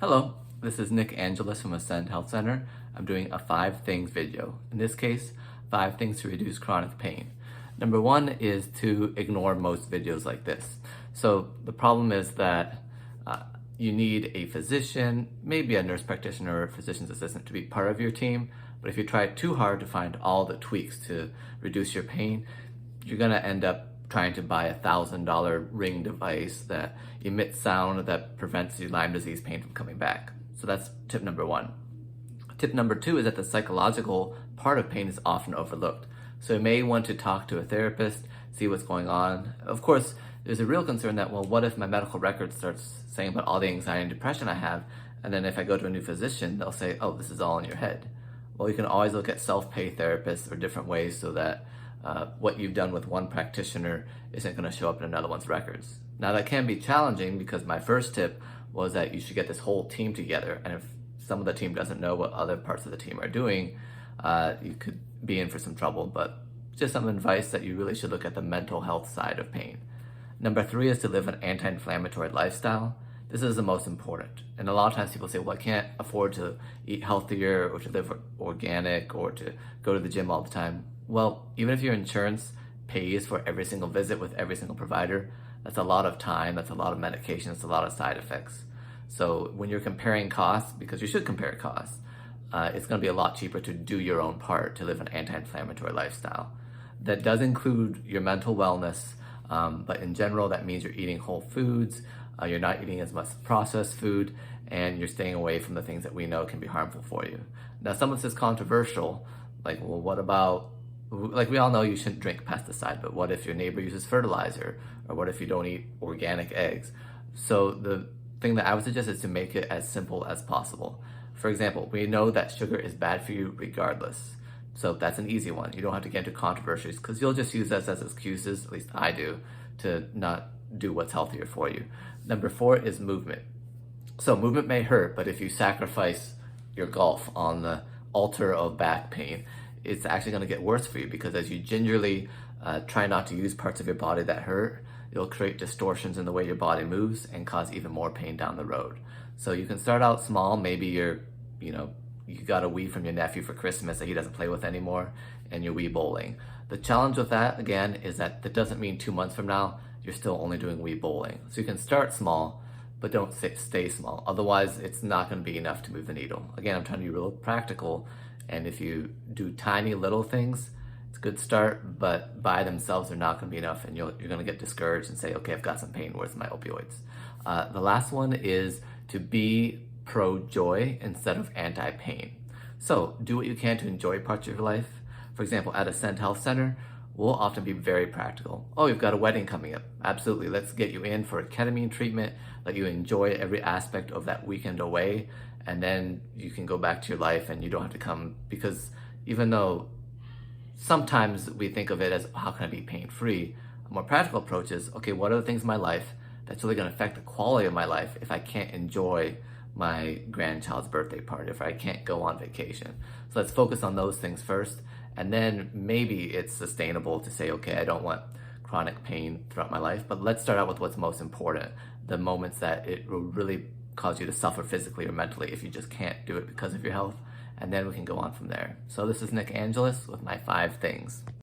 Hello, this is Nick Angelis from Ascend Health Center. I'm doing a 5 things video. In this case, 5 things to reduce chronic pain. Number 1 is to ignore most videos like this. So the problem is that you need a physician, maybe a nurse practitioner or a physician's assistant to be part of your team. But if you try too hard to find all the tweaks to reduce your pain, you're gonna end up trying to buy a $1,000 ring device that emits sound that prevents your Lyme disease pain from coming back. So that's tip number 1. Tip number 2 is that the psychological part of pain is often overlooked. So you may want to talk to a therapist, see what's going on. Of course, there's a real concern that, well, what if my medical record starts saying about all the anxiety and depression I have, and then if I go to a new physician, they'll say, oh, this is all in your head. Well, you can always look at self-pay therapists or different ways so that what you've done with one practitioner isn't going to show up in another one's records. Now that can be challenging because my first tip was that you should get this whole team together, and if some of the team doesn't know what other parts of the team are doing, you could be in for some trouble. But just some advice that you really should look at the mental health side of pain. Number 3 is to live an anti-inflammatory lifestyle. This is the most important. And a lot of times people say, well, I can't afford to eat healthier or to live organic or to go to the gym all the time. Well, even if your insurance pays for every single visit with every single provider, that's a lot of time, that's a lot of medication, that's a lot of side effects. So when you're comparing costs, because you should compare costs, it's going to be a lot cheaper to do your own part to live an anti-inflammatory lifestyle. That does include your mental wellness, but in general, that means you're eating whole foods, you're not eating as much processed food, and you're staying away from the things that we know can be harmful for you. Now, some of this is controversial, like, well, what about, like, we all know you shouldn't drink pesticide, but what if your neighbor uses fertilizer? Or what if you don't eat organic eggs? So the thing that I would suggest is to make it as simple as possible. For example, we know that sugar is bad for you regardless. So that's an easy one. You don't have to get into controversies because you'll just use us as excuses, at least I do, to not do what's healthier for you. Number 4 is movement. So movement may hurt, but if you sacrifice your golf on the altar of back pain, it's actually going to get worse for you because as you gingerly try not to use parts of your body that hurt, it'll create distortions in the way your body moves and cause even more pain down the road. So you can start out small. Maybe you got a Wii from your nephew for Christmas that he doesn't play with anymore, and you're Wii bowling. The challenge with that, again, is that doesn't mean 2 months from now, you're still only doing Wii bowling. So you can start small, but don't stay small. Otherwise, it's not going to be enough to move the needle. Again, I'm trying to be real practical, and if you do tiny little things, it's a good start, but by themselves, they're not going to be enough, and you're going to get discouraged and say, okay, I've got some pain, where's my opioids? The last one is to be pro-joy instead of anti-pain. So do what you can to enjoy parts of your life. For example, at Ascend Health Center, we'll often be very practical. Oh, you've got a wedding coming up. Absolutely, let's get you in for a ketamine treatment, let you enjoy every aspect of that weekend away, and then you can go back to your life and you don't have to come, because even though sometimes we think of it as, how can I be pain-free? A more practical approach is, okay, what are the things in my life that's really gonna affect the quality of my life if I can't enjoy my grandchild's birthday party, if I can't go on vacation? So let's focus on those things first, and then maybe it's sustainable to say, okay, I don't want chronic pain throughout my life, but let's start out with what's most important, the moments that it will really cause you to suffer physically or mentally if you just can't do it because of your health, and then we can go on from there. So this is Nick Angelis with my 5 things.